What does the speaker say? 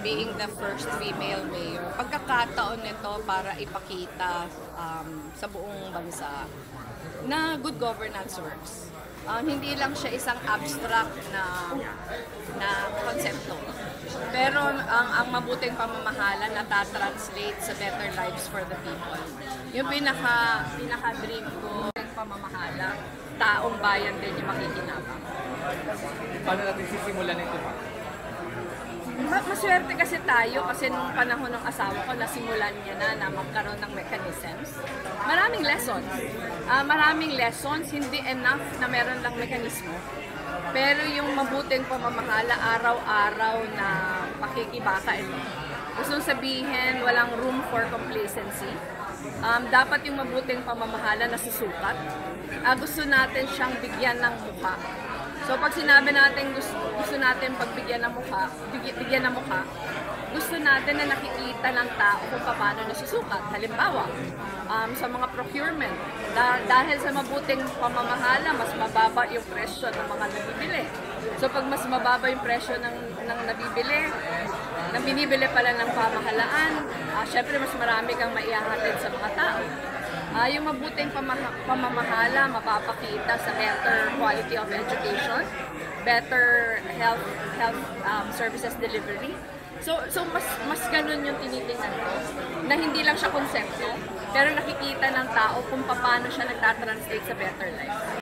Being the first female mayor, pagkakataon nito para ipakita sa buong bansa na good governance works. Hindi lang siya isang abstract na konsepto. Pero ang mabuting pamamahala natatranslate sa better lives for the people. Yung pinaka-dream ko, yung pamamahala, taong bayan din yung makikinabang. Paano natin sisimulan ito? Maswerte kasi tayo kasi nung panahon ng asawa ko, nasimulan niya na magkaroon ng mechanisms. Maraming lessons, hindi enough na meron lang mekanismo. Pero yung mabuting pamamahala, araw-araw na pakikibaka ito. Gusto sabihin, walang room for complacency. Dapat yung mabuting pamamahala na susukat. Gusto natin siyang bigyan ng mukha. So pag sinabi natin gusto natin pagbigyan ng mukha, gusto natin na nakikita ng tao kung paano nasusukat. Halimbawa, sa mga procurement, dahil sa mabuting pamamahala, mas mababa yung presyo ng mga nabibili. So pag mas mababa yung presyo ng binibili pala ng pamahalaan, syempre mas marami kang maihahatid sa mga tao. Yung mabuting pamamahala mapapakita sa better quality of education, better health services delivery. So mas ganun yung tinitingnan ko, na hindi lang siya konsepto, pero nakikita ng tao kung paano siya nagtatranslate sa better life.